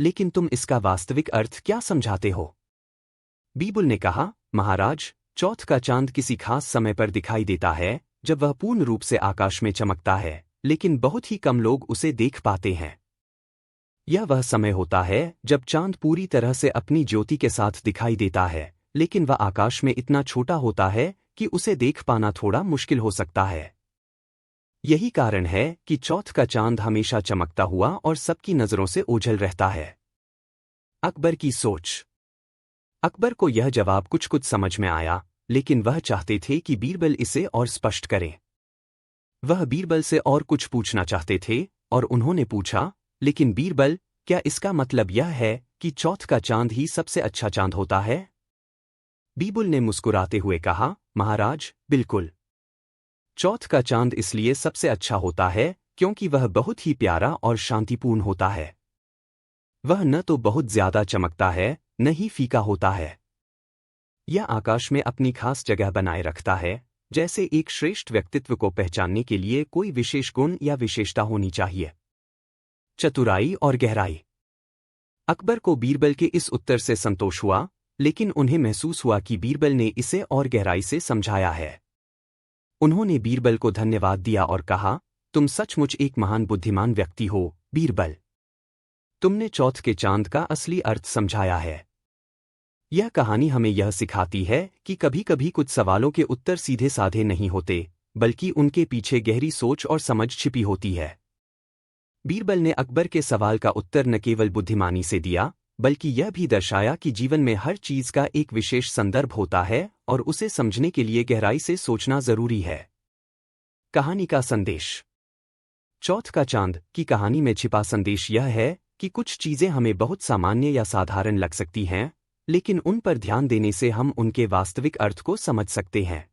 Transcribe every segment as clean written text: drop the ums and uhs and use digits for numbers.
लेकिन तुम इसका वास्तविक अर्थ क्या समझाते हो? बीबुल ने कहा, महाराज, चौथ का चांद किसी खास समय पर दिखाई देता है जब वह पूर्ण रूप से आकाश में चमकता है, लेकिन बहुत ही कम लोग उसे देख पाते हैं। यह वह समय होता है जब चांद पूरी तरह से अपनी ज्योति के साथ दिखाई देता है, लेकिन वह आकाश में इतना छोटा होता है कि उसे देख पाना थोड़ा मुश्किल हो सकता है। यही कारण है कि चौथ का चांद हमेशा चमकता हुआ और सबकी नजरों से ओझल रहता है। अकबर की सोच। अकबर को यह जवाब कुछ कुछ समझ में आया, लेकिन वह चाहते थे कि बीरबल इसे और स्पष्ट करें। वह बीरबल से और कुछ पूछना चाहते थे, और उन्होंने पूछा, लेकिन बीरबल, क्या इसका मतलब यह है कि चौथ का चांद ही सबसे अच्छा चांद होता है? बीबुल ने मुस्कुराते हुए कहा, महाराज, बिल्कुल। चौथ का चांद इसलिए सबसे अच्छा होता है क्योंकि वह बहुत ही प्यारा और शांतिपूर्ण होता है। वह न तो बहुत ज्यादा चमकता है, न ही फीका होता है। यह आकाश में अपनी खास जगह बनाए रखता है, जैसे एक श्रेष्ठ व्यक्तित्व को पहचानने के लिए कोई विशेष गुण या विशेषता होनी चाहिए। चतुराई और गहराई। अकबर को बीरबल के इस उत्तर से संतोष हुआ, लेकिन उन्हें महसूस हुआ कि बीरबल ने इसे और गहराई से समझाया है। उन्होंने बीरबल को धन्यवाद दिया और कहा, तुम सचमुच एक महान बुद्धिमान व्यक्ति हो, बीरबल। तुमने चौथ के चांद का असली अर्थ समझाया है। यह कहानी हमें यह सिखाती है कि कभी-कभी कुछ सवालों के उत्तर सीधे साधे नहीं होते, बल्कि उनके पीछे गहरी सोच और समझ छिपी होती है। बीरबल ने अकबर के सवाल का उत्तर न केवल बुद्धिमानी से दिया, बल्कि यह भी दर्शाया कि जीवन में हर चीज का एक विशेष संदर्भ होता है और उसे समझने के लिए गहराई से सोचना जरूरी है। कहानी का संदेश। चौथ का चांद की कहानी में छिपा संदेश यह है कि कुछ चीजें हमें बहुत सामान्य या साधारण लग सकती हैं, लेकिन उन पर ध्यान देने से हम उनके वास्तविक अर्थ को समझ सकते हैं।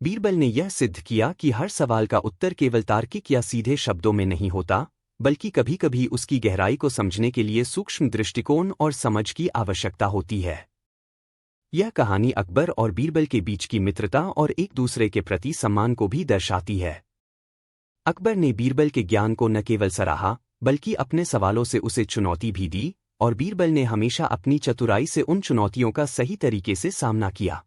बीरबल ने यह सिद्ध किया कि हर सवाल का उत्तर केवल तार्किक या सीधे शब्दों में नहीं होता, बल्कि कभी-कभी उसकी गहराई को समझने के लिए सूक्ष्म दृष्टिकोण और समझ की आवश्यकता होती है। यह कहानी अकबर और बीरबल के बीच की मित्रता और एक दूसरे के प्रति सम्मान को भी दर्शाती है। अकबर ने बीरबल के ज्ञान को न केवल सराहा, बल्कि अपने सवालों से उसे चुनौती भी दी, और बीरबल ने हमेशा अपनी चतुराई से उन चुनौतियों का सही तरीके से सामना किया।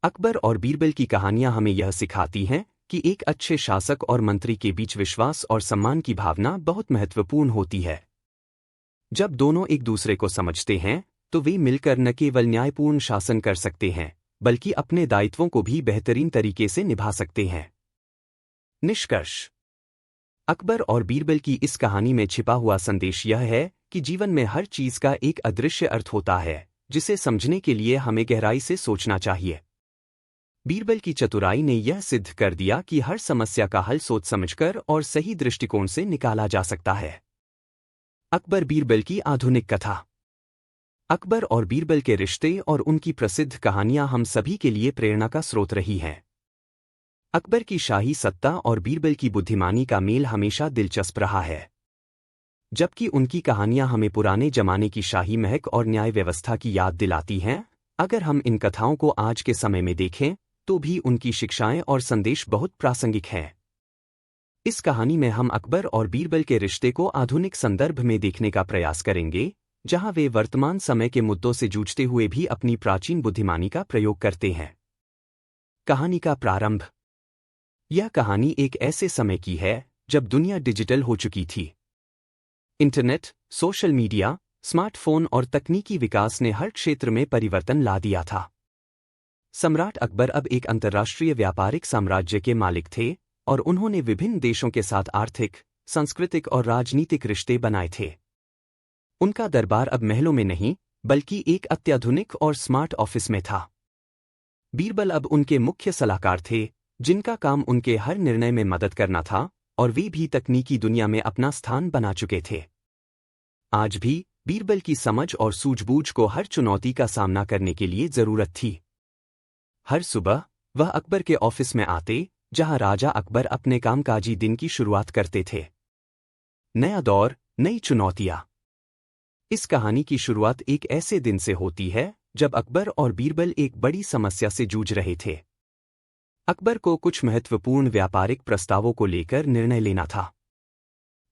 अकबर और बीरबल की कहानियां हमें यह सिखाती हैं कि एक अच्छे शासक और मंत्री के बीच विश्वास और सम्मान की भावना बहुत महत्वपूर्ण होती है। जब दोनों एक दूसरे को समझते हैं, तो वे मिलकर न केवल न्यायपूर्ण शासन कर सकते हैं, बल्कि अपने दायित्वों को भी बेहतरीन तरीके से निभा सकते हैं। निष्कर्ष। अकबर और बीरबल की इस कहानी में छिपा हुआ संदेश यह है कि जीवन में हर चीज का एक अदृश्य अर्थ होता है, जिसे समझने के लिए हमें गहराई से सोचना चाहिए। बीरबल की चतुराई ने यह सिद्ध कर दिया कि हर समस्या का हल सोच समझकर और सही दृष्टिकोण से निकाला जा सकता है। अकबर बीरबल की आधुनिक कथा। अकबर और बीरबल के रिश्ते और उनकी प्रसिद्ध कहानियां हम सभी के लिए प्रेरणा का स्रोत रही हैं। अकबर की शाही सत्ता और बीरबल की बुद्धिमानी का मेल हमेशा दिलचस्प रहा है, जबकि उनकी कहानियां हमें पुराने जमाने की शाही महक और न्याय व्यवस्था की याद दिलाती हैं। अगर हम इन कथाओं को आज के समय में देखें, तो भी उनकी शिक्षाएं और संदेश बहुत प्रासंगिक हैं। इस कहानी में हम अकबर और बीरबल के रिश्ते को आधुनिक संदर्भ में देखने का प्रयास करेंगे, जहां वे वर्तमान समय के मुद्दों से जूझते हुए भी अपनी प्राचीन बुद्धिमानी का प्रयोग करते हैं। कहानी का प्रारंभ। यह कहानी एक ऐसे समय की है जब दुनिया डिजिटल हो चुकी थी। इंटरनेट, सोशल मीडिया, स्मार्टफोन और तकनीकी विकास ने हर क्षेत्र में परिवर्तन ला दिया था। सम्राट अकबर अब एक अंतर्राष्ट्रीय व्यापारिक साम्राज्य के मालिक थे, और उन्होंने विभिन्न देशों के साथ आर्थिक, सांस्कृतिक और राजनीतिक रिश्ते बनाए थे। उनका दरबार अब महलों में नहीं, बल्कि एक अत्याधुनिक और स्मार्ट ऑफिस में था। बीरबल अब उनके मुख्य सलाहकार थे, जिनका काम उनके हर निर्णय में मदद करना था, और वे भी तकनीकी दुनिया में अपना स्थान बना चुके थे। आज भी बीरबल की समझ और सूझबूझ को हर चुनौती का सामना करने के लिए जरूरत थी। हर सुबह वह अकबर के ऑफिस में आते, जहां राजा अकबर अपने कामकाजी दिन की शुरुआत करते थे। नया दौर, नई चुनौतियां। इस कहानी की शुरुआत एक ऐसे दिन से होती है जब अकबर और बीरबल एक बड़ी समस्या से जूझ रहे थे। अकबर को कुछ महत्वपूर्ण व्यापारिक प्रस्तावों को लेकर निर्णय लेना था।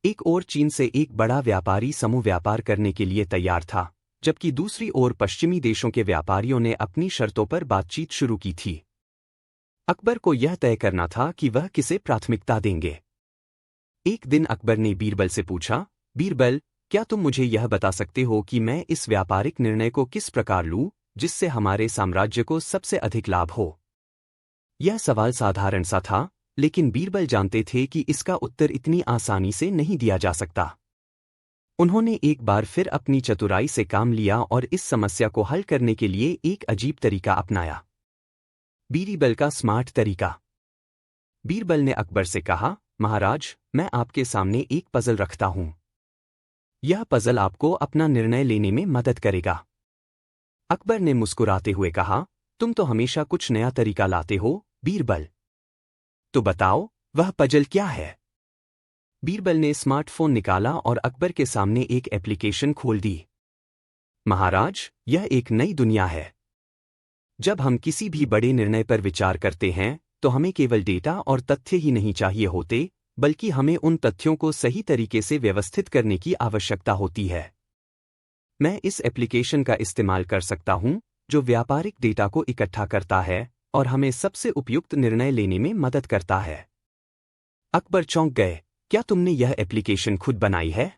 एक ओर चीन से एक बड़ा व्यापारी समूह व्यापार करने के लिए तैयार था, जबकि दूसरी ओर पश्चिमी देशों के व्यापारियों ने अपनी शर्तों पर बातचीत शुरू की थी। अकबर को यह तय करना था कि वह किसे प्राथमिकता देंगे। एक दिन अकबर ने बीरबल से पूछा, बीरबल, क्या तुम मुझे यह बता सकते हो कि मैं इस व्यापारिक निर्णय को किस प्रकार लूं जिससे हमारे साम्राज्य को सबसे अधिक लाभ हो? यह सवाल साधारण सा था, लेकिन बीरबल जानते थे कि इसका उत्तर इतनी आसानी से नहीं दिया जा सकता। उन्होंने एक बार फिर अपनी चतुराई से काम लिया और इस समस्या को हल करने के लिए एक अजीब तरीका अपनाया। बीरबल का स्मार्ट तरीका। बीरबल ने अकबर से कहा, महाराज, मैं आपके सामने एक पजल रखता हूं। यह पजल आपको अपना निर्णय लेने में मदद करेगा। अकबर ने मुस्कुराते हुए कहा, तुम तो हमेशा कुछ नया तरीका लाते हो, बीरबल। तो बताओ, वह पजल क्या है? बीरबल ने स्मार्टफोन निकाला और अकबर के सामने एक एप्लीकेशन खोल दी। महाराज, यह एक नई दुनिया है। जब हम किसी भी बड़े निर्णय पर विचार करते हैं, तो हमें केवल डेटा और तथ्य ही नहीं चाहिए होते, बल्कि हमें उन तथ्यों को सही तरीके से व्यवस्थित करने की आवश्यकता होती है। मैं इस एप्लीकेशन का इस्तेमाल कर सकता हूं, जो व्यापारिक डेटा को इकट्ठा करता है और हमें सबसे उपयुक्त निर्णय लेने में मदद करता है। अकबर चौंक गए, क्या तुमने यह एप्लीकेशन खुद बनाई है?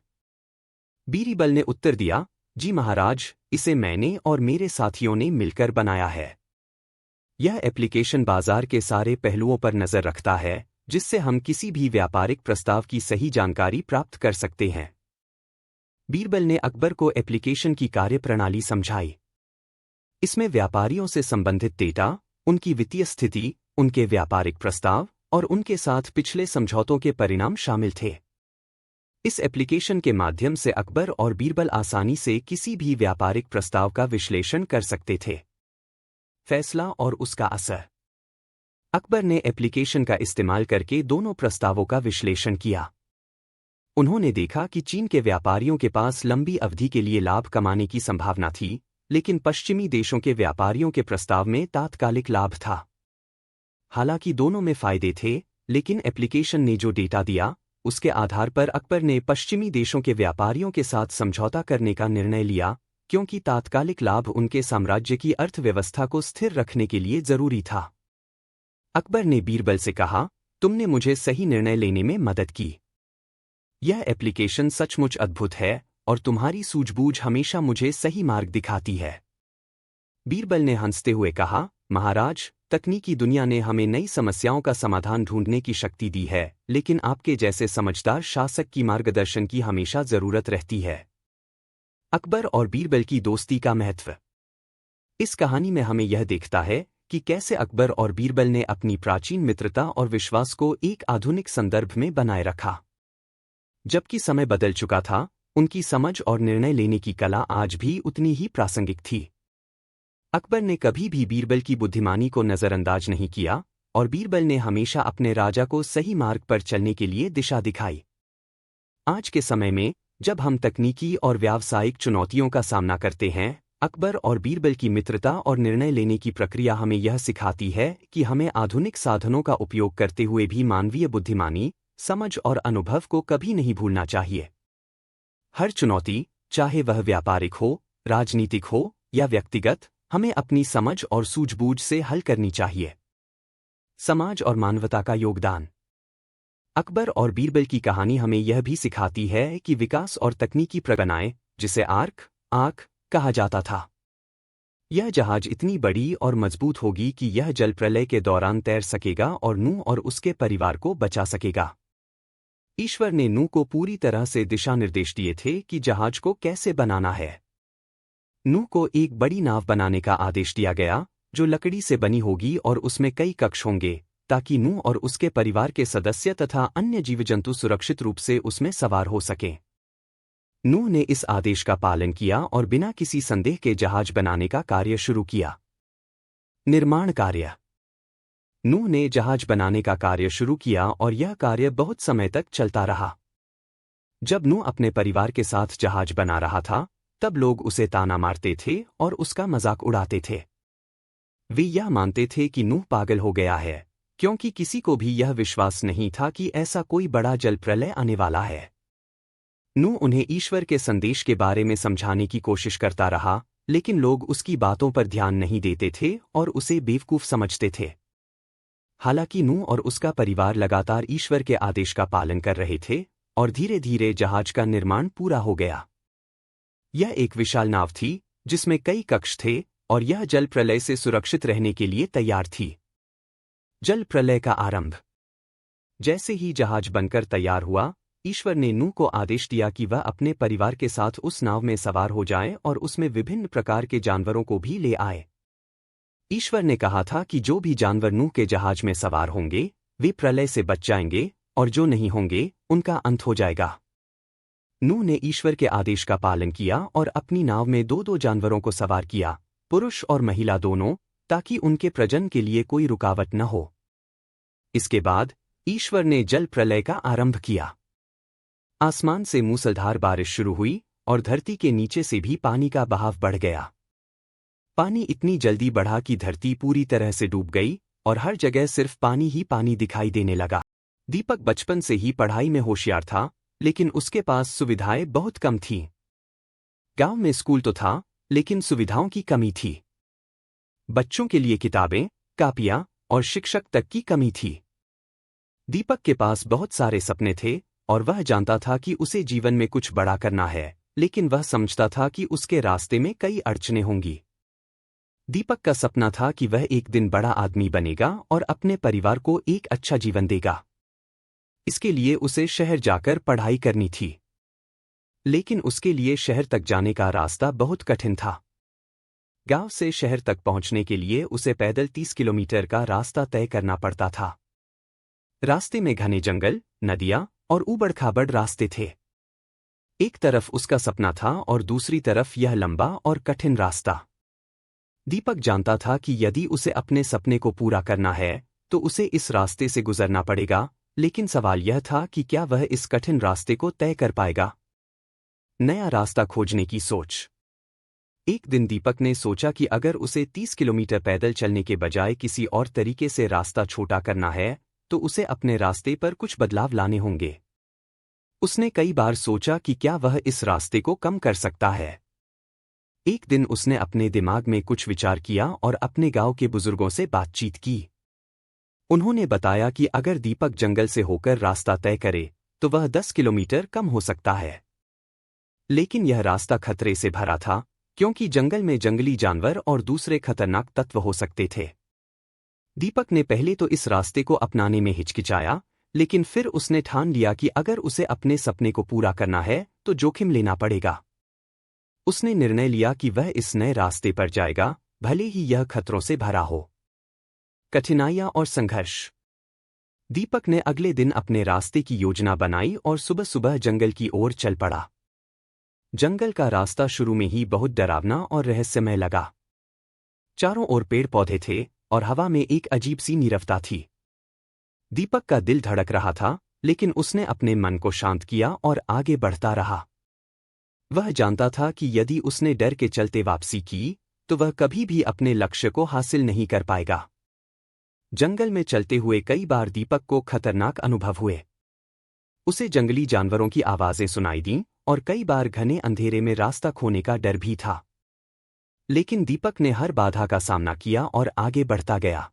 बीरबल ने उत्तर दिया, जी महाराज, इसे मैंने और मेरे साथियों ने मिलकर बनाया है। यह एप्लीकेशन बाजार के सारे पहलुओं पर नजर रखता है, जिससे हम किसी भी व्यापारिक प्रस्ताव की सही जानकारी प्राप्त कर सकते हैं। बीरबल ने अकबर को एप्लीकेशन की कार्यप्रणाली समझाई। इसमें व्यापारियों से संबंधित डेटा, उनकी वित्तीय स्थिति, उनके व्यापारिक प्रस्ताव और उनके साथ पिछले समझौतों के परिणाम शामिल थे। इस एप्लीकेशन के माध्यम से अकबर और बीरबल आसानी से किसी भी व्यापारिक प्रस्ताव का विश्लेषण कर सकते थे। फैसला और उसका असर। अकबर ने एप्लीकेशन का इस्तेमाल करके दोनों प्रस्तावों का विश्लेषण किया। उन्होंने देखा कि चीन के व्यापारियों के पास लंबी अवधि के लिए लाभ कमाने की संभावना थी, लेकिन पश्चिमी देशों के व्यापारियों के प्रस्ताव में तात्कालिक लाभ था। हालांकि दोनों में फायदे थे, लेकिन एप्लीकेशन ने जो डेटा दिया, उसके आधार पर अकबर ने पश्चिमी देशों के व्यापारियों के साथ समझौता करने का निर्णय लिया, क्योंकि तात्कालिक लाभ उनके साम्राज्य की अर्थव्यवस्था को स्थिर रखने के लिए जरूरी था। अकबर ने बीरबल से कहा, तुमने मुझे सही निर्णय लेने में मदद की। यह एप्लीकेशन सचमुच अद्भुत है और तुम्हारी सूझबूझ हमेशा मुझे सही मार्ग दिखाती है। बीरबल ने हंसते हुए कहा, महाराज, तकनीकी दुनिया ने हमें नई समस्याओं का समाधान ढूंढने की शक्ति दी है, लेकिन आपके जैसे समझदार शासक की मार्गदर्शन की हमेशा जरूरत रहती है। अकबर और बीरबल की दोस्ती का महत्व। इस कहानी में हमें यह देखता है कि कैसे अकबर और बीरबल ने अपनी प्राचीन मित्रता और विश्वास को एक आधुनिक संदर्भ में बनाए रखा। जबकि समय बदल चुका था, उनकी समझ और निर्णय लेने की कला आज भी उतनी ही प्रासंगिक थी। अकबर ने कभी भी बीरबल की बुद्धिमानी को नजरअंदाज नहीं किया, और बीरबल ने हमेशा अपने राजा को सही मार्ग पर चलने के लिए दिशा दिखाई। आज के समय में, जब हम तकनीकी और व्यावसायिक चुनौतियों का सामना करते हैं, अकबर और बीरबल की मित्रता और निर्णय लेने की प्रक्रिया हमें यह सिखाती है कि हमें आधुनिक साधनों का उपयोग करते हुए भी मानवीय बुद्धिमानी, समझ और अनुभव को कभी नहीं भूलना चाहिए। हर चुनौती, चाहे वह व्यापारिक हो, राजनीतिक हो या व्यक्तिगत, हमें अपनी समझ और सूझबूझ से हल करनी चाहिए। समाज और मानवता का योगदान। अकबर और बीरबल की कहानी हमें यह भी सिखाती है कि विकास और तकनीकी प्रगतियां, जिसे आर्क कहा जाता था। यह जहाज इतनी बड़ी और मजबूत होगी कि यह जल प्रलय के दौरान तैर सकेगा और नूह और उसके परिवार को बचा सकेगा। ईश्वर ने नूह को पूरी तरह से दिशा निर्देश दिए थे कि जहाज को कैसे बनाना है। नूह को एक बड़ी नाव बनाने का आदेश दिया गया, जो लकड़ी से बनी होगी और उसमें कई कक्ष होंगे, ताकि नूह और उसके परिवार के सदस्य तथा अन्य जीवजंतु सुरक्षित रूप से उसमें सवार हो सकें। नूह ने इस आदेश का पालन किया और बिना किसी संदेह के जहाज बनाने का कार्य शुरू किया। निर्माण कार्य। नूह ने जहाज बनाने का कार्य शुरू किया और यह कार्य बहुत समय तक चलता रहा। जब नूह अपने परिवार के साथ जहाज बना रहा था, तब लोग उसे ताना मारते थे और उसका मजाक उड़ाते थे। वे यह मानते थे कि नूह पागल हो गया है, क्योंकि किसी को भी यह विश्वास नहीं था कि ऐसा कोई बड़ा जल प्रलय आने वाला है। नूह उन्हें ईश्वर के संदेश के बारे में समझाने की कोशिश करता रहा, लेकिन लोग उसकी बातों पर ध्यान नहीं देते थे और उसे बेवकूफ समझते थे। हालांकि नूह और उसका परिवार लगातार ईश्वर के आदेश का पालन कर रहे थे और धीरे धीरे जहाज का निर्माण पूरा हो गया। यह एक विशाल नाव थी जिसमें कई कक्ष थे और यह जल प्रलय से सुरक्षित रहने के लिए तैयार थी। जल प्रलय का आरंभ। जैसे ही जहाज बनकर तैयार हुआ, ईश्वर ने नूह को आदेश दिया कि वह अपने परिवार के साथ उस नाव में सवार हो जाए और उसमें विभिन्न प्रकार के जानवरों को भी ले आए। ईश्वर ने कहा था कि जो भी जानवर नूह के जहाज में सवार होंगे वे प्रलय से बच जाएंगे और जो नहीं होंगे उनका अंत हो जाएगा। नूह ने ईश्वर के आदेश का पालन किया और अपनी नाव में दो दो जानवरों को सवार किया, पुरुष और महिला दोनों, ताकि उनके प्रजनन के लिए कोई रुकावट न हो। इसके बाद ईश्वर ने जल प्रलय का आरंभ किया। आसमान से मूसलाधार बारिश शुरू हुई और धरती के नीचे से भी पानी का बहाव बढ़ गया। पानी इतनी जल्दी बढ़ा कि धरती पूरी तरह से डूब गई और हर जगह सिर्फ पानी ही पानी दिखाई देने लगा। दीपक बचपन से ही पढ़ाई में होशियार था, लेकिन उसके पास सुविधाएं बहुत कम थीं। गांव में स्कूल तो था, लेकिन सुविधाओं की कमी थी। बच्चों के लिए किताबें, कापियां और शिक्षक तक की कमी थी। दीपक के पास बहुत सारे सपने थे और वह जानता था कि उसे जीवन में कुछ बड़ा करना है, लेकिन वह समझता था कि उसके रास्ते में कई अड़चनें होंगी। दीपक का सपना था कि वह एक दिन बड़ा आदमी बनेगा और अपने परिवार को एक अच्छा जीवन देगा। इसके लिए उसे शहर जाकर पढ़ाई करनी थी। लेकिन उसके लिए शहर तक जाने का रास्ता बहुत कठिन था। गांव से शहर तक पहुंचने के लिए उसे पैदल 30 किलोमीटर का रास्ता तय करना पड़ता था। रास्ते में घने जंगल, नदियां और ऊबड़-खाबड़ रास्ते थे। एक तरफ उसका सपना था और दूसरी तरफ यह लंबा और कठिन रास्ता। दीपक जानता था कि यदि उसे अपने सपने को पूरा करना है तो उसे इस रास्ते से गुजरना पड़ेगा, लेकिन सवाल यह था कि क्या वह इस कठिन रास्ते को तय कर पाएगा। नया रास्ता खोजने की सोच। एक दिन दीपक ने सोचा कि अगर उसे 30 किलोमीटर पैदल चलने के बजाय किसी और तरीके से रास्ता छोटा करना है तो उसे अपने रास्ते पर कुछ बदलाव लाने होंगे। उसने कई बार सोचा कि क्या वह इस रास्ते को कम कर सकता है। एक दिन उसने अपने दिमाग में कुछ विचार किया और अपने गांव के बुजुर्गों से बातचीत की। उन्होंने बताया कि अगर दीपक जंगल से होकर रास्ता तय करे तो वह 10 किलोमीटर कम हो सकता है। लेकिन यह रास्ता खतरे से भरा था, क्योंकि जंगल में जंगली जानवर और दूसरे खतरनाक तत्व हो सकते थे। दीपक ने पहले तो इस रास्ते को अपनाने में हिचकिचाया, लेकिन फिर उसने ठान लिया कि अगर उसे अपने सपने को पूरा करना है तो जोखिम लेना पड़ेगा। उसने निर्णय लिया कि वह इस नए रास्ते पर जाएगा, भले ही यह खतरों से भरा हो। कठिनाइयां और संघर्ष। दीपक ने अगले दिन अपने रास्ते की योजना बनाई और सुबह सुबह जंगल की ओर चल पड़ा। जंगल का रास्ता शुरू में ही बहुत डरावना और रहस्यमय लगा। चारों ओर पेड़ पौधे थे और हवा में एक अजीब सी नीरवता थी। दीपक का दिल धड़क रहा था, लेकिन उसने अपने मन को शांत किया और आगे बढ़ता रहा। वह जानता था कि यदि उसने डर के चलते वापसी की तो वह कभी भी अपने लक्ष्य को हासिल नहीं कर पाएगा। जंगल में चलते हुए कई बार दीपक को खतरनाक अनुभव हुए। उसे जंगली जानवरों की आवाजें सुनाई दीं और कई बार घने अंधेरे में रास्ता खोने का डर भी था। लेकिन दीपक ने हर बाधा का सामना किया और आगे बढ़ता गया।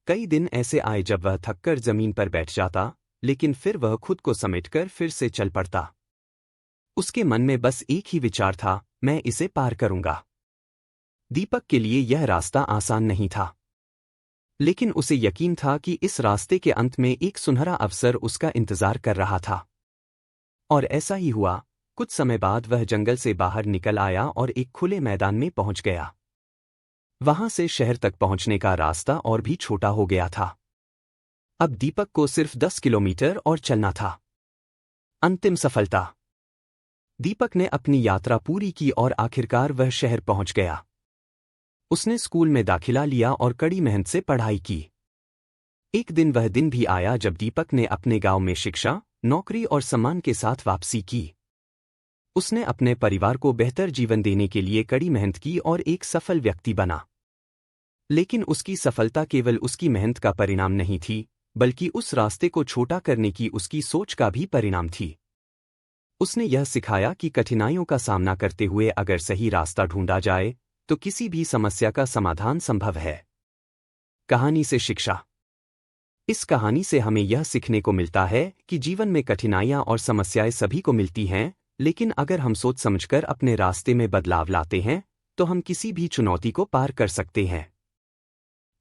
कई दिन ऐसे आए जब वह थककर जमीन पर बैठ जाता, लेकिन फिर वह खुद को समेटकर फिर से चल पड़ता। उसके मन में बस एक ही विचार था, मैं इसे पार करूंगा। दीपक के लिए यह रास्ता आसान नहीं था, लेकिन उसे यकीन था कि इस रास्ते के अंत में एक सुनहरा अवसर उसका इंतजार कर रहा था। और ऐसा ही हुआ। कुछ समय बाद वह जंगल से बाहर निकल आया और एक खुले मैदान में पहुंच गया। वहां से शहर तक पहुंचने का रास्ता और भी छोटा हो गया था। अब दीपक को सिर्फ 10 किलोमीटर और चलना था। अंतिम सफलता। दीपक ने अपनी यात्रा पूरी की और आखिरकार वह शहर पहुंच गया। उसने स्कूल में दाखिला लिया और कड़ी मेहनत से पढ़ाई की। एक दिन वह दिन भी आया जब दीपक ने अपने गांव में शिक्षा, नौकरी और सम्मान के साथ वापसी की। उसने अपने परिवार को बेहतर जीवन देने के लिए कड़ी मेहनत की और एक सफल व्यक्ति बना। लेकिन उसकी सफलता केवल उसकी मेहनत का परिणाम नहीं थी, बल्कि उस रास्ते को छोटा करने की उसकी सोच का भी परिणाम थी। उसने यह सिखाया कि कठिनाइयों का सामना करते हुए अगर सही रास्ता ढूंढा जाए तो किसी भी समस्या का समाधान संभव है। कहानी से शिक्षा। इस कहानी से हमें यह सीखने को मिलता है कि जीवन में कठिनाइयां और समस्याएं सभी को मिलती हैं, लेकिन अगर हम सोच समझकर अपने रास्ते में बदलाव लाते हैं तो हम किसी भी चुनौती को पार कर सकते हैं।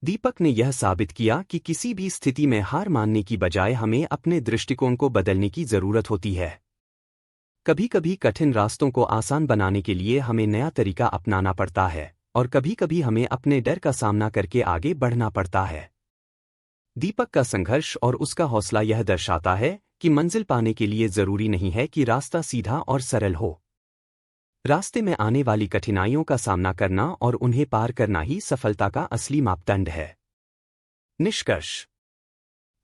दीपक ने यह साबित किया कि किसी भी स्थिति में हार मानने की बजाय हमें अपने दृष्टिकोण को बदलने की जरूरत होती है। कभी कभी कठिन रास्तों को आसान बनाने के लिए हमें नया तरीका अपनाना पड़ता है और कभी कभी हमें अपने डर का सामना करके आगे बढ़ना पड़ता है। दीपक का संघर्ष और उसका हौसला यह दर्शाता है कि मंजिल पाने के लिए जरूरी नहीं है कि रास्ता सीधा और सरल हो। रास्ते में आने वाली कठिनाइयों का सामना करना और उन्हें पार करना ही सफलता का असली मापदंड है। निष्कर्ष।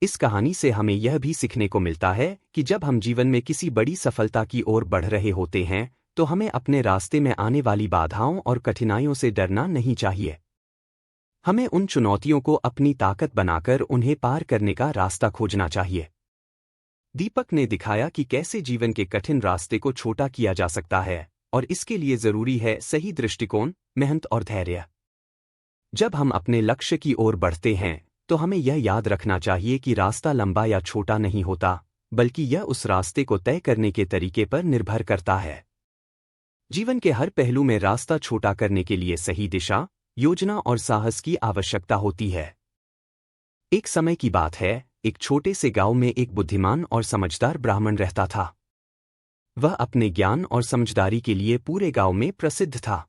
इस कहानी से हमें यह भी सीखने को मिलता है कि जब हम जीवन में किसी बड़ी सफलता की ओर बढ़ रहे होते हैं तो हमें अपने रास्ते में आने वाली बाधाओं और कठिनाइयों से डरना नहीं चाहिए। हमें उन चुनौतियों को अपनी ताकत बनाकर उन्हें पार करने का रास्ता खोजना चाहिए। दीपक ने दिखाया कि कैसे जीवन के कठिन रास्ते को छोटा किया जा सकता है और इसके लिए जरूरी है सही दृष्टिकोण, मेहनत और धैर्य। जब हम अपने लक्ष्य की ओर बढ़ते हैं तो हमें यह याद रखना चाहिए कि रास्ता लंबा या छोटा नहीं होता, बल्कि यह उस रास्ते को तय करने के तरीके पर निर्भर करता है। जीवन के हर पहलू में रास्ता छोटा करने के लिए सही दिशा, योजना और साहस की आवश्यकता होती है। एक समय की बात है, एक छोटे से गांव में एक बुद्धिमान और समझदार ब्राह्मण रहता था। वह अपने ज्ञान और समझदारी के लिए पूरे गांव में प्रसिद्ध था।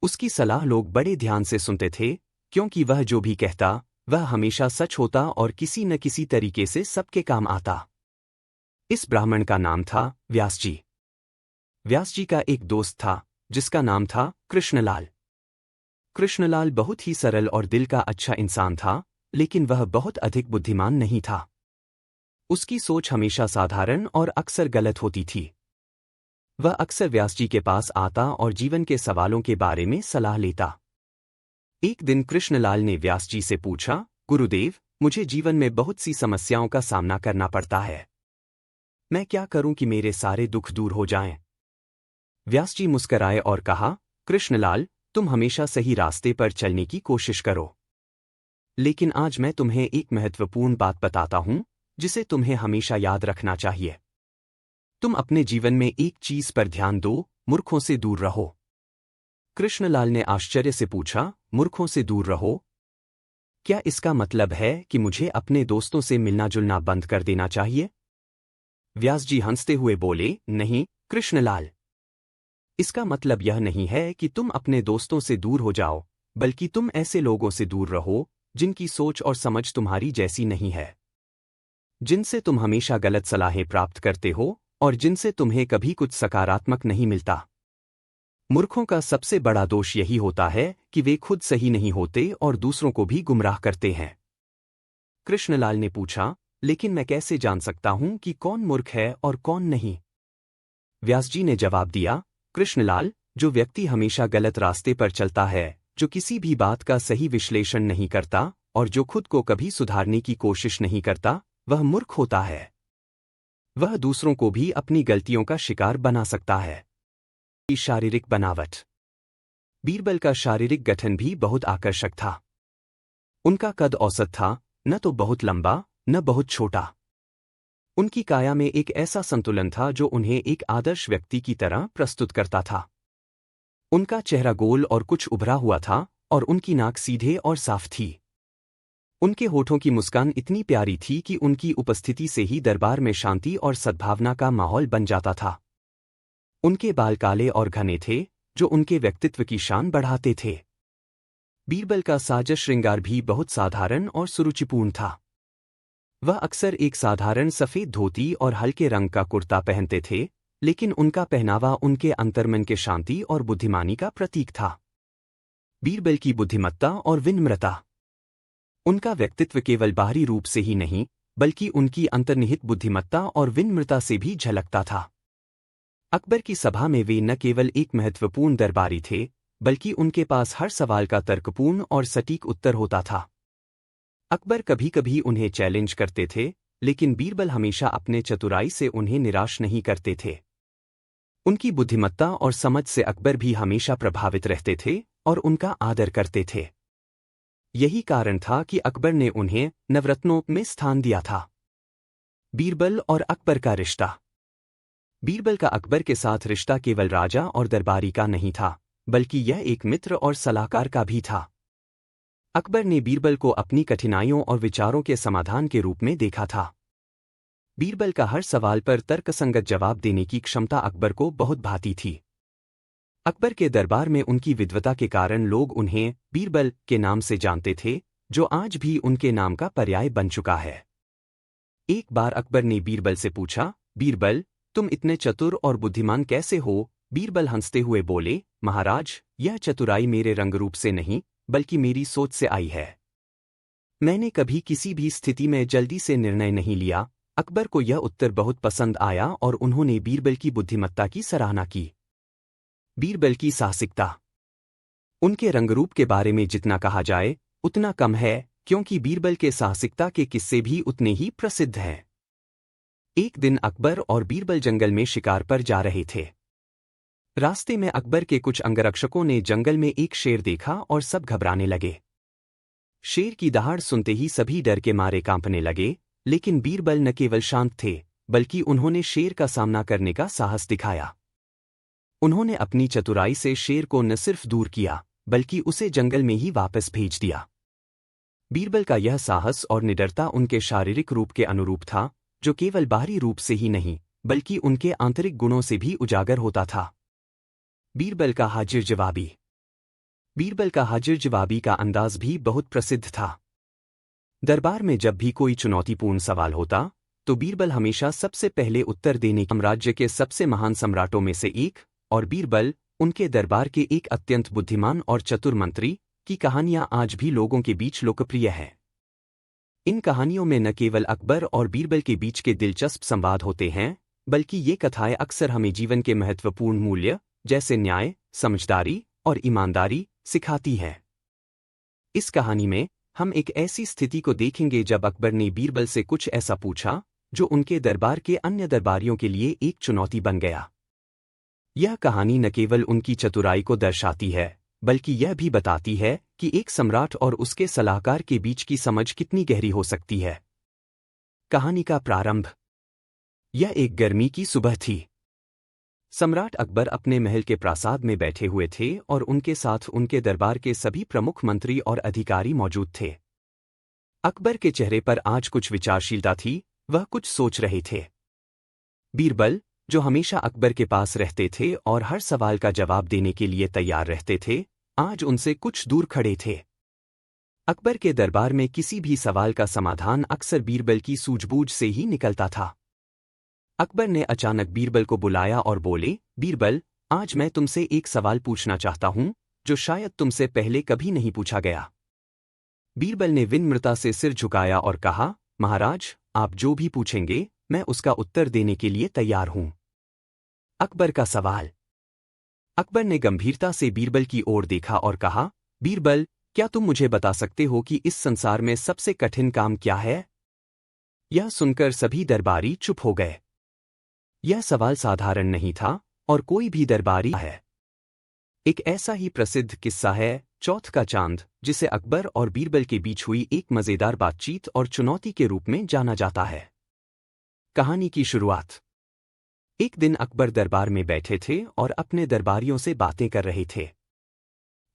उसकी सलाह लोग बड़े ध्यान से सुनते थे, क्योंकि वह जो भी कहता वह हमेशा सच होता और किसी न किसी तरीके से सबके काम आता। इस ब्राह्मण का नाम था व्यास जी। व्यास जी का एक दोस्त था जिसका नाम था कृष्णलाल। कृष्णलाल बहुत ही सरल और दिल का अच्छा इंसान था, लेकिन वह बहुत अधिक बुद्धिमान नहीं था। उसकी सोच हमेशा साधारण और अक्सर गलत होती थी। वह अक्सर व्यास जी के पास आता और जीवन के सवालों के बारे में सलाह लेता। एक दिन कृष्णलाल ने व्यास जी से पूछा, गुरुदेव, मुझे जीवन में बहुत सी समस्याओं का सामना करना पड़ता है। मैं क्या करूं कि मेरे सारे दुख दूर हो जाएं? व्यास जी मुस्कराए और कहा, कृष्णलाल, तुम हमेशा सही रास्ते पर चलने की कोशिश करो। लेकिन आज मैं तुम्हें एक महत्वपूर्ण बात बताता हूं जिसे तुम्हें हमेशा याद रखना चाहिए। तुम अपने जीवन में एक चीज पर ध्यान दो, मूर्खों से दूर रहो। कृष्णलाल ने आश्चर्य से पूछा, मूर्खों से दूर रहो? क्या इसका मतलब है कि मुझे अपने दोस्तों से मिलना जुलना बंद कर देना चाहिए? व्यास जी हंसते हुए बोले, नहीं कृष्णलाल, इसका मतलब यह नहीं है कि तुम अपने दोस्तों से दूर हो जाओ, बल्कि तुम ऐसे लोगों से दूर रहो जिनकी सोच और समझ तुम्हारी जैसी नहीं है, जिनसे तुम हमेशा गलत सलाहें प्राप्त करते हो और जिनसे तुम्हें कभी कुछ सकारात्मक नहीं मिलता। मूर्खों का सबसे बड़ा दोष यही होता है कि वे खुद सही नहीं होते और दूसरों को भी गुमराह करते हैं। कृष्णलाल ने पूछा, लेकिन मैं कैसे जान सकता हूं कि कौन मूर्ख है और कौन नहीं? व्यास जी ने जवाब दिया, कृष्णलाल, जो व्यक्ति हमेशा गलत रास्ते पर चलता है, जो किसी भी बात का सही विश्लेषण नहीं करता और जो खुद को कभी सुधारने की कोशिश नहीं करता, वह मूर्ख होता है। वह दूसरों को भी अपनी गलतियों का शिकार बना सकता है। शारीरिक बनावट। बीरबल का शारीरिक गठन भी बहुत आकर्षक था। उनका कद औसत था, न तो बहुत लंबा न बहुत छोटा। उनकी काया में एक ऐसा संतुलन था जो उन्हें एक आदर्श व्यक्ति की तरह प्रस्तुत करता था। उनका चेहरा गोल और कुछ उभरा हुआ था और उनकी नाक सीधे और साफ थी। उनके होठों की मुस्कान इतनी प्यारी थी कि उनकी उपस्थिति से ही दरबार में शांति और सद्भावना का माहौल बन जाता था। उनके बाल काले और घने थे, जो उनके व्यक्तित्व की शान बढ़ाते थे। बीरबल का साज श्रृंगार भी बहुत साधारण और सुरुचिपूर्ण था। वह अक्सर एक साधारण सफेद धोती और हल्के रंग का कुर्ता पहनते थे, लेकिन उनका पहनावा उनके अंतर्मन के शांति और बुद्धिमानी का प्रतीक था। बीरबल की बुद्धिमत्ता और विनम्रता। उनका व्यक्तित्व केवल बाहरी रूप से ही नहीं, बल्कि उनकी अंतर्निहित बुद्धिमत्ता और विनम्रता से भी झलकता था। अकबर की सभा में वे न केवल एक महत्वपूर्ण दरबारी थे, बल्कि उनके पास हर सवाल का तर्कपूर्ण और सटीक उत्तर होता था। अकबर कभी कभी उन्हें चैलेंज करते थे, लेकिन बीरबल हमेशा अपने चतुराई से उन्हें निराश नहीं करते थे। उनकी बुद्धिमत्ता और समझ से अकबर भी हमेशा प्रभावित रहते थे और उनका आदर करते थे। यही कारण था कि अकबर ने उन्हें नवरत्नों में स्थान दिया था। बीरबल और अकबर का रिश्ता। बीरबल का अकबर के साथ रिश्ता केवल राजा और दरबारी का नहीं था, बल्कि यह एक मित्र और सलाहकार का भी था। अकबर ने बीरबल को अपनी कठिनाइयों और विचारों के समाधान के रूप में देखा था। बीरबल का हर सवाल पर तर्कसंगत जवाब देने की क्षमता अकबर को बहुत भाती थी। अकबर के दरबार में उनकी विद्वता के कारण लोग उन्हें बीरबल के नाम से जानते थे, जो आज भी उनके नाम का पर्याय बन चुका है। एक बार अकबर ने बीरबल से पूछा, बीरबल, तुम इतने चतुर और बुद्धिमान कैसे हो? बीरबल हंसते हुए बोले, महाराज, यह चतुराई मेरे रंगरूप से नहीं, बल्कि मेरी सोच से आई है। मैंने कभी किसी भी स्थिति में जल्दी से निर्णय नहीं लिया। अकबर को यह उत्तर बहुत पसंद आया और उन्होंने बीरबल की बुद्धिमत्ता की सराहना की। बीरबल की साहसिकता। उनके रंगरूप के बारे में जितना कहा जाए उतना कम है, क्योंकि बीरबल के साहसिकता के किस्से भी उतने ही प्रसिद्ध हैं। एक दिन अकबर और बीरबल जंगल में शिकार पर जा रहे थे। रास्ते में अकबर के कुछ अंगरक्षकों ने जंगल में एक शेर देखा और सब घबराने लगे। शेर की दहाड़ सुनते ही सभी डर के मारे कांपने लगे, लेकिन बीरबल न केवल शांत थे, बल्कि उन्होंने शेर का सामना करने का साहस दिखाया। उन्होंने अपनी चतुराई से शेर को न सिर्फ दूर किया, बल्कि उसे जंगल में ही वापस भेज दिया। बीरबल का यह साहस और निडरता उनके शारीरिक रूप के अनुरूप था, जो केवल बाहरी रूप से ही नहीं, बल्कि उनके आंतरिक गुणों से भी उजागर होता था। बीरबल का हाजिर जवाबी। बीरबल का हाजिर जवाबी का अंदाज भी बहुत प्रसिद्ध था। दरबार में जब भी कोई चुनौतीपूर्ण सवाल होता, तो बीरबल हमेशा सबसे पहले उत्तर देने साम्राज्य के सबसे महान सम्राटों में से एक, और बीरबल, उनके दरबार के एक अत्यंत बुद्धिमान और चतुर मंत्री, की कहानियां आज भी लोगों के बीच लोकप्रिय हैं। इन कहानियों में न केवल अकबर और बीरबल के बीच के दिलचस्प संवाद होते हैं, बल्कि ये कथाएं अक्सर हमें जीवन के महत्वपूर्ण मूल्य, जैसे न्याय, समझदारी और ईमानदारी, सिखाती हैं। इस कहानी में हम एक ऐसी स्थिति को देखेंगे जब अकबर ने बीरबल से कुछ ऐसा पूछा, जो उनके दरबार के अन्य दरबारियों के लिए एक चुनौती बन गया। यह कहानी न केवल उनकी चतुराई को दर्शाती है, बल्कि यह भी बताती है कि एक सम्राट और उसके सलाहकार के बीच की समझ कितनी गहरी हो सकती है। कहानी का प्रारंभ। यह एक गर्मी की सुबह थी। सम्राट अकबर अपने महल के प्रासाद में बैठे हुए थे और उनके साथ उनके दरबार के सभी प्रमुख मंत्री और अधिकारी मौजूद थे। अकबर के चेहरे पर आज कुछ विचारशीलता थी, वह कुछ सोच रहे थे। बीरबल, जो हमेशा अकबर के पास रहते थे और हर सवाल का जवाब देने के लिए तैयार रहते थे, आज उनसे कुछ दूर खड़े थे। अकबर के दरबार में किसी भी सवाल का समाधान अक्सर बीरबल की सूझबूझ से ही निकलता था। अकबर ने अचानक बीरबल को बुलाया और बोले, बीरबल, आज मैं तुमसे एक सवाल पूछना चाहता हूं, जो शायद तुमसे पहले कभी नहीं पूछा गया। बीरबल ने विनम्रता से सिर झुकाया और कहा, महाराज, आप जो भी पूछेंगे, मैं उसका उत्तर देने के लिए तैयार हूं। अकबर का सवाल। अकबर ने गंभीरता से बीरबल की ओर देखा और कहा, बीरबल, क्या तुम मुझे बता सकते हो कि इस संसार में सबसे कठिन काम क्या है? यह सुनकर सभी दरबारी चुप हो गए। यह सवाल साधारण नहीं था, और कोई भी दरबारी है। एक ऐसा ही प्रसिद्ध किस्सा है, चौथ का चांद, जिसे अकबर और बीरबल के बीच हुई एक मजेदार बातचीत और चुनौती के रूप में जाना जाता है। कहानी की शुरुआत। एक दिन अकबर दरबार में बैठे थे और अपने दरबारियों से बातें कर रहे थे।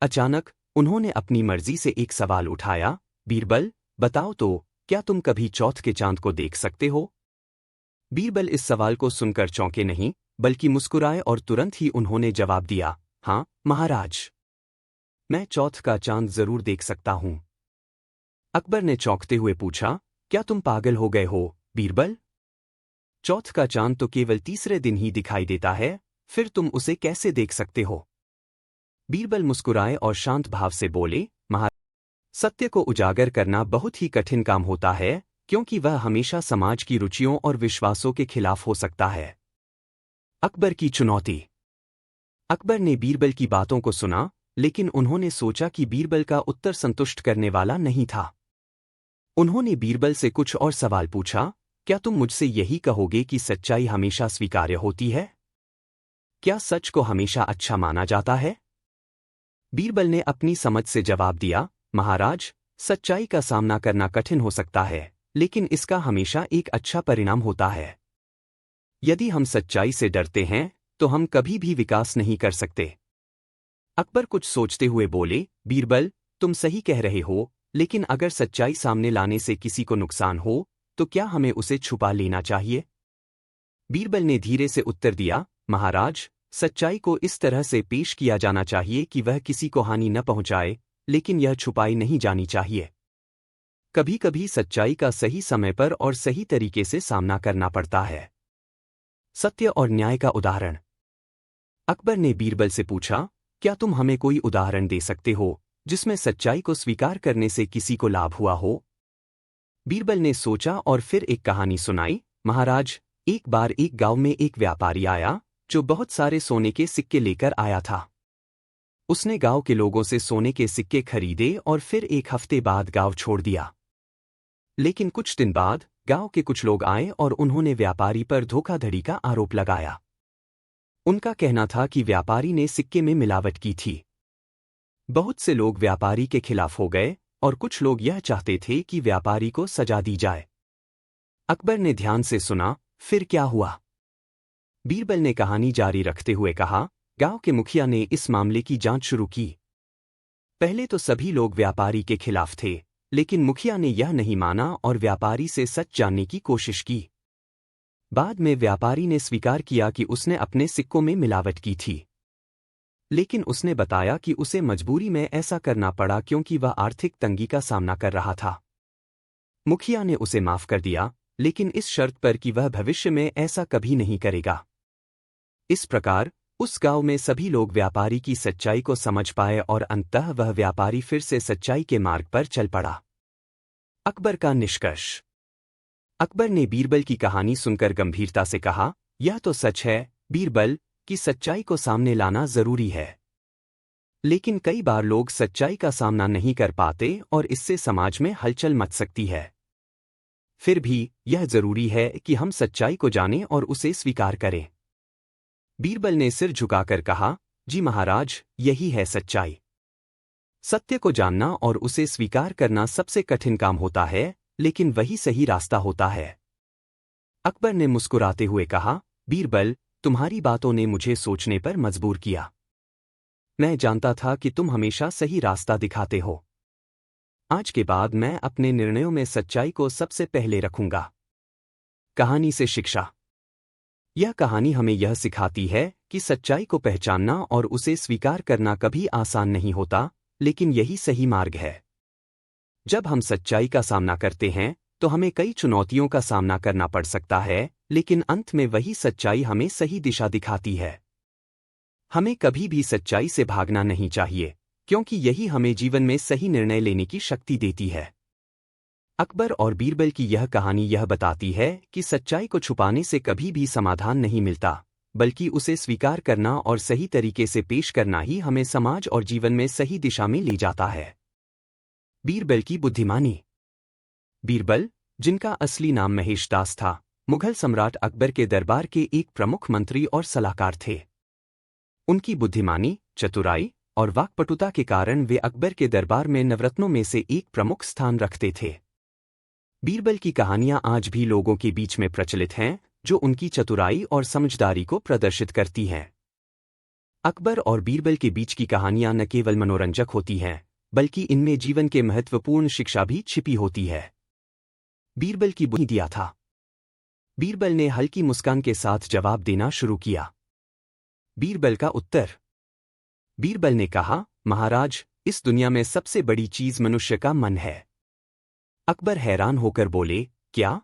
अचानक उन्होंने अपनी मर्जी से एक सवाल उठाया, बीरबल, बताओ तो, क्या तुम कभी चौथ के चांद को देख सकते हो? बीरबल इस सवाल को सुनकर चौंके नहीं, बल्कि मुस्कुराए और तुरंत ही उन्होंने जवाब दिया, हाँ, महाराज। मैं चौथ का चांद जरूर देख सकता हूं। अकबर ने चौंकते हुए पूछा, क्या तुम पागल हो गए हो, बीरबल? चौथ का चांद तो केवल तीसरे दिन ही दिखाई देता है, फिर तुम उसे कैसे देख सकते हो? बीरबल मुस्कुराए और शांत भाव से बोले, महाराज, सत्य को उजागर करना बहुत ही कठिन काम होता है, क्योंकि वह हमेशा समाज की रुचियों और विश्वासों के खिलाफ हो सकता है। अकबर की चुनौती। अकबर ने बीरबल की बातों को सुना, लेकिन उन्होंने सोचा कि बीरबल का उत्तर संतुष्ट करने वाला नहीं था। उन्होंने बीरबल से कुछ और सवाल पूछा, क्या तुम मुझसे यही कहोगे कि सच्चाई हमेशा स्वीकार्य होती है? क्या सच को हमेशा अच्छा माना जाता है? बीरबल ने अपनी समझ से जवाब दिया, महाराज, सच्चाई का सामना करना कठिन हो सकता है, लेकिन इसका हमेशा एक अच्छा परिणाम होता है। यदि हम सच्चाई से डरते हैं, तो हम कभी भी विकास नहीं कर सकते। अकबर कुछ सोचते हुए बोले, बीरबल, तुम सही कह रहे हो, लेकिन अगर सच्चाई सामने लाने से किसी को नुकसान हो, तो क्या हमें उसे छुपा लेना चाहिए? बीरबल ने धीरे से उत्तर दिया, महाराज, सच्चाई को इस तरह से पेश किया जाना चाहिए कि वह किसी को हानि न पहुंचाए, लेकिन यह छुपाई नहीं जानी चाहिए। कभी कभी सच्चाई का सही समय पर और सही तरीके से सामना करना पड़ता है। सत्य और न्याय का उदाहरण। अकबर ने बीरबल से पूछा, क्या तुम हमें कोई उदाहरण दे सकते हो जिसमें सच्चाई को स्वीकार करने से किसी को लाभ हुआ हो? बीरबल ने सोचा और फिर एक कहानी सुनाई, महाराज, एक बार एक गांव में एक व्यापारी आया जो बहुत सारे सोने के सिक्के लेकर आया था। उसने गांव के लोगों से सोने के सिक्के खरीदे और फिर एक हफ्ते बाद गांव छोड़ दिया। लेकिन कुछ दिन बाद गांव के कुछ लोग आए और उन्होंने व्यापारी पर धोखाधड़ी का आरोप लगाया। उनका कहना था कि व्यापारी ने सिक्के में मिलावट की थी। बहुत से लोग व्यापारी के खिलाफ हो गए और कुछ लोग यह चाहते थे कि व्यापारी को सजा दी जाए। अकबर ने ध्यान से सुना, फिर क्या हुआ? बीरबल ने कहानी जारी रखते हुए कहा, गांव के मुखिया ने इस मामले की जांच शुरू की। पहले तो सभी लोग व्यापारी के खिलाफ थे, लेकिन मुखिया ने यह नहीं माना और व्यापारी से सच जानने की कोशिश की। बाद में व्यापारी ने स्वीकार किया कि उसने अपने सिक्कों में मिलावट की थी, लेकिन उसने बताया कि उसे मजबूरी में ऐसा करना पड़ा क्योंकि वह आर्थिक तंगी का सामना कर रहा था। मुखिया ने उसे माफ कर दिया, लेकिन इस शर्त पर कि वह भविष्य में ऐसा कभी नहीं करेगा। इस प्रकार उस गांव में सभी लोग व्यापारी की सच्चाई को समझ पाए और अंततः वह व्यापारी फिर से सच्चाई के मार्ग पर चल पड़ा। अकबर का निष्कर्ष। अकबर ने बीरबल की कहानी सुनकर गंभीरता से कहा, यह तो सच है, बीरबल, कि सच्चाई को सामने लाना जरूरी है। लेकिन कई बार लोग सच्चाई का सामना नहीं कर पाते और इससे समाज में हलचल मच सकती है। फिर भी यह जरूरी है कि हम सच्चाई को जानें और उसे स्वीकार करें। बीरबल ने सिर झुकाकर कहा, जी महाराज, यही है सच्चाई। सत्य को जानना और उसे स्वीकार करना सबसे कठिन काम होता है, लेकिन वही सही रास्ता होता है। अकबर ने मुस्कुराते हुए कहा, बीरबल, तुम्हारी बातों ने मुझे सोचने पर मजबूर किया। मैं जानता था कि तुम हमेशा सही रास्ता दिखाते हो। आज के बाद मैं अपने निर्णयों में सच्चाई को सबसे पहले रखूंगा। कहानी से शिक्षा। यह कहानी हमें यह सिखाती है कि सच्चाई को पहचानना और उसे स्वीकार करना कभी आसान नहीं होता, लेकिन यही सही मार्ग है। जब हम सच्चाई का सामना करते हैं, तो हमें कई चुनौतियों का सामना करना पड़ सकता है, लेकिन अंत में वही सच्चाई हमें सही दिशा दिखाती है। हमें कभी भी सच्चाई से भागना नहीं चाहिए, क्योंकि यही हमें जीवन में सही निर्णय लेने की शक्ति देती है। अकबर और बीरबल की यह कहानी यह बताती है कि सच्चाई को छुपाने से कभी भी समाधान नहीं मिलता, बल्कि उसे स्वीकार करना और सही तरीके से पेश करना ही हमें समाज और जीवन में सही दिशा में ले जाता है। बीरबल की बुद्धिमानी। बीरबल, जिनका असली नाम महेश दास था, मुगल सम्राट अकबर के दरबार के एक प्रमुख मंत्री और सलाहकार थे। उनकी बुद्धिमानी, चतुराई और वाक्पटुता के कारण वे अकबर के दरबार में नवरत्नों में से एक प्रमुख स्थान रखते थे। बीरबल की कहानियां आज भी लोगों के बीच में प्रचलित हैं, जो उनकी चतुराई और समझदारी को प्रदर्शित करती हैं। अकबर और बीरबल के बीच की कहानियां न केवल मनोरंजक होती हैं, बल्कि इनमें जीवन के महत्वपूर्ण शिक्षा भी छिपी होती है। बीरबल की बुद्धि दिया था। बीरबल ने हल्की मुस्कान के साथ जवाब देना शुरू किया। बीरबल का उत्तर। बीरबल ने कहा, महाराज, इस दुनिया में सबसे बड़ी चीज मनुष्य का मन है। अकबर हैरान होकर बोले, क्या?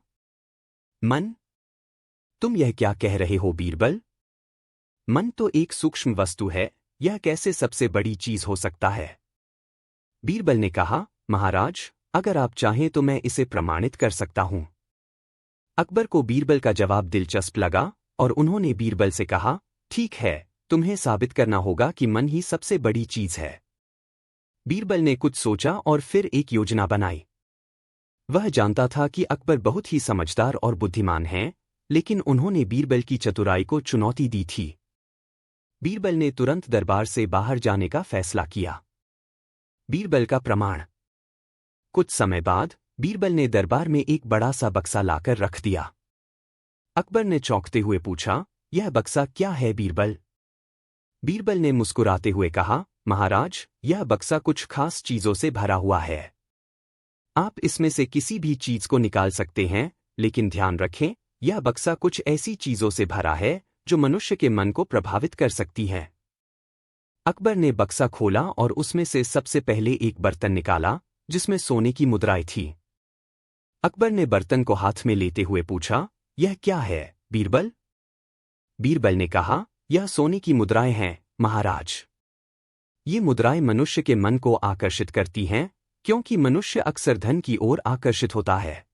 मन? तुम यह क्या कह रहे हो बीरबल? मन तो एक सूक्ष्म वस्तु है, यह कैसे सबसे बड़ी चीज हो सकता है? बीरबल ने कहा, महाराज, अगर आप चाहें तो मैं इसे प्रमाणित कर सकता हूं। अकबर को बीरबल का जवाब दिलचस्प लगा और उन्होंने बीरबल से कहा, ठीक है, तुम्हें साबित करना होगा कि मन ही सबसे बड़ी चीज है। बीरबल ने कुछ सोचा और फिर एक योजना बनाई। वह जानता था कि अकबर बहुत ही समझदार और बुद्धिमान हैं, लेकिन उन्होंने बीरबल की चतुराई को चुनौती दी थी। बीरबल ने तुरंत दरबार से बाहर जाने का फैसला किया। बीरबल का प्रमाण। कुछ समय बाद बीरबल ने दरबार में एक बड़ा सा बक्सा लाकर रख दिया। अकबर ने चौंकते हुए पूछा, यह बक्सा क्या है बीरबल? बीरबल ने मुस्कुराते हुए कहा, महाराज, यह बक्सा कुछ खास चीजों से भरा हुआ है। आप इसमें से किसी भी चीज को निकाल सकते हैं, लेकिन ध्यान रखें, यह बक्सा कुछ ऐसी चीजों से भरा है जो मनुष्य के मन को प्रभावित कर सकती हैं। अकबर ने बक्सा खोला और उसमें से सबसे पहले एक बर्तन निकाला जिसमें सोने की मुद्राएं थी। अकबर ने बर्तन को हाथ में लेते हुए पूछा, यह क्या है बीरबल? बीरबल ने कहा, यह सोने की मुद्राएं हैं महाराज। ये मुद्राएं मनुष्य के मन को आकर्षित करती हैं, क्योंकि मनुष्य अक्सर धन की ओर आकर्षित होता है।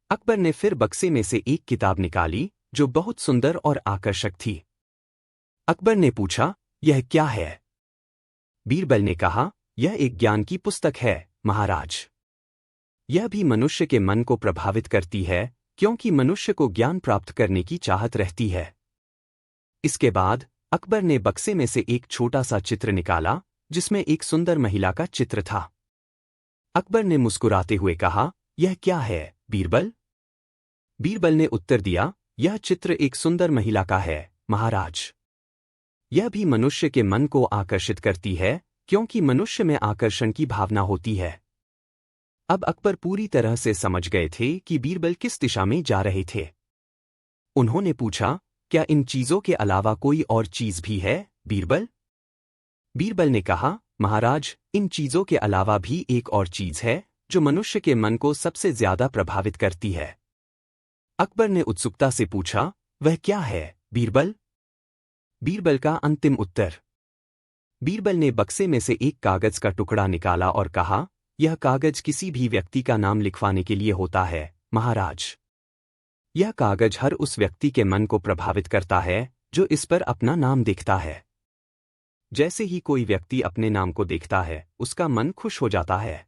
अकबर ने फिर बक्से में से एक किताब निकाली जो बहुत सुंदर और आकर्षक थी। अकबर ने पूछा, यह क्या है? बीरबल ने कहा, यह एक ज्ञान की पुस्तक है महाराज। यह भी मनुष्य के मन को प्रभावित करती है, क्योंकि मनुष्य को ज्ञान प्राप्त करने की चाहत रहती है। इसके बाद अकबर ने बक्से में से एक छोटा सा चित्र निकाला जिसमें एक सुंदर महिला का चित्र था। अकबर ने मुस्कुराते हुए कहा, यह क्या है बीरबल? बीरबल ने उत्तर दिया, यह चित्र एक सुंदर महिला का है महाराज। यह भी मनुष्य के मन को आकर्षित करती है, क्योंकि मनुष्य में आकर्षण की भावना होती है। अब अकबर पूरी तरह से समझ गए थे कि बीरबल किस दिशा में जा रहे थे। उन्होंने पूछा, क्या इन चीजों के अलावा कोई और चीज भी है बीरबल? बीरबल ने कहा, महाराज, इन चीजों के अलावा भी एक और चीज है जो मनुष्य के मन को सबसे ज्यादा प्रभावित करती है। अकबर ने उत्सुकता से पूछा, वह क्या है बीरबल? बीरबल का अंतिम उत्तर। बीरबल ने बक्से में से एक कागज का टुकड़ा निकाला और कहा, यह कागज किसी भी व्यक्ति का नाम लिखवाने के लिए होता है महाराज। यह कागज हर उस व्यक्ति के मन को प्रभावित करता है जो इस पर अपना नाम देखता है। जैसे ही कोई व्यक्ति अपने नाम को देखता है, उसका मन खुश हो जाता है।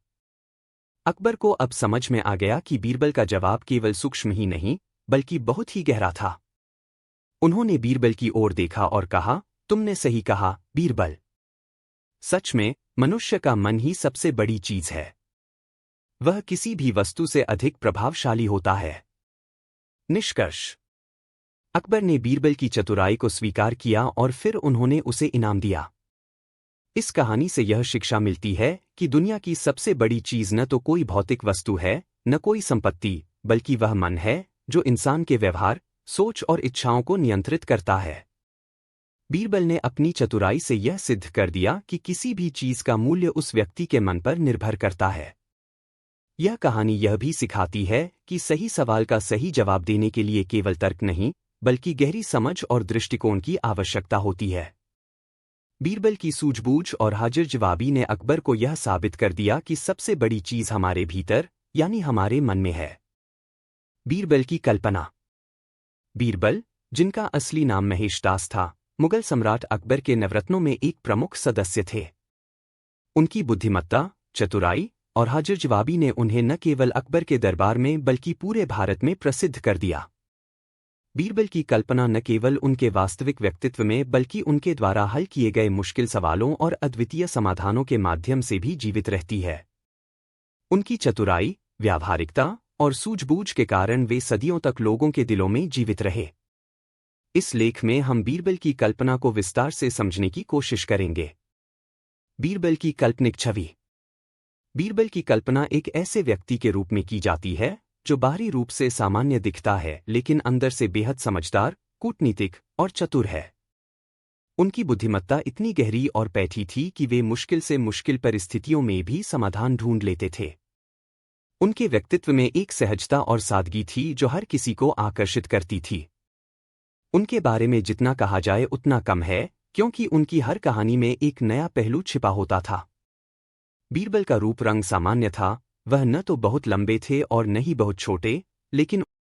अकबर को अब समझ में आ गया कि बीरबल का जवाब केवल सूक्ष्म ही नहीं, बल्कि बहुत ही गहरा था। उन्होंने बीरबल की ओर देखा और कहा, तुमने सही कहा बीरबल। सच में मनुष्य का मन ही सबसे बड़ी चीज है। वह किसी भी वस्तु से अधिक प्रभावशाली होता है। निष्कर्ष। अकबर ने बीरबल की चतुराई को स्वीकार किया और फिर उन्होंने उसे इनाम दिया। इस कहानी से यह शिक्षा मिलती है कि दुनिया की सबसे बड़ी चीज न तो कोई भौतिक वस्तु है, न कोई संपत्ति, बल्कि वह मन है जो इंसान के व्यवहार, सोच और इच्छाओं को नियंत्रित करता है। बीरबल ने अपनी चतुराई से यह सिद्ध कर दिया कि किसी भी चीज का मूल्य उस व्यक्ति के मन पर निर्भर करता है। यह कहानी यह भी सिखाती है कि सही सवाल का सही जवाब देने के लिए केवल तर्क नहीं, बल्कि गहरी समझ और दृष्टिकोण की आवश्यकता होती है। बीरबल की सूझबूझ और हाजिर जवाबी ने अकबर को यह साबित कर दिया कि सबसे बड़ी चीज हमारे भीतर, यानी हमारे मन में है। बीरबल की कल्पना। बीरबल, जिनका असली नाम महेश दास था, मुगल सम्राट अकबर के नवरत्नों में एक प्रमुख सदस्य थे। उनकी बुद्धिमत्ता, चतुराई और हाजिर जवाबी ने उन्हें न केवल अकबर के दरबार में बल्कि पूरे भारत में प्रसिद्ध कर दिया। बीरबल की कल्पना न केवल उनके वास्तविक व्यक्तित्व में बल्कि उनके द्वारा हल किए गए मुश्किल सवालों और अद्वितीय समाधानों के माध्यम से भी जीवित रहती है। उनकी चतुराई, व्यावहारिकता और सूझबूझ के कारण वे सदियों तक लोगों के दिलों में जीवित रहे। इस लेख में हम बीरबल की कल्पना को विस्तार से समझने की कोशिश करेंगे। बीरबल की काल्पनिक छवि। बीरबल की कल्पना एक ऐसे व्यक्ति के रूप में की जाती है जो बाहरी रूप से सामान्य दिखता है लेकिन अंदर से बेहद समझदार, कूटनीतिक और चतुर है। उनकी बुद्धिमत्ता इतनी गहरी और पैठी थी कि वे मुश्किल से मुश्किल परिस्थितियों में भी समाधान ढूंढ लेते थे। उनके व्यक्तित्व में एक सहजता और सादगी थी जो हर किसी को आकर्षित करती थी। उनके बारे में जितना कहा जाए उतना कम है, क्योंकि उनकी हर कहानी में एक नया पहलू छिपा होता था। बीरबल का रूप रंग सामान्य था, वह न तो बहुत लंबे थे और न ही बहुत छोटे, लेकिन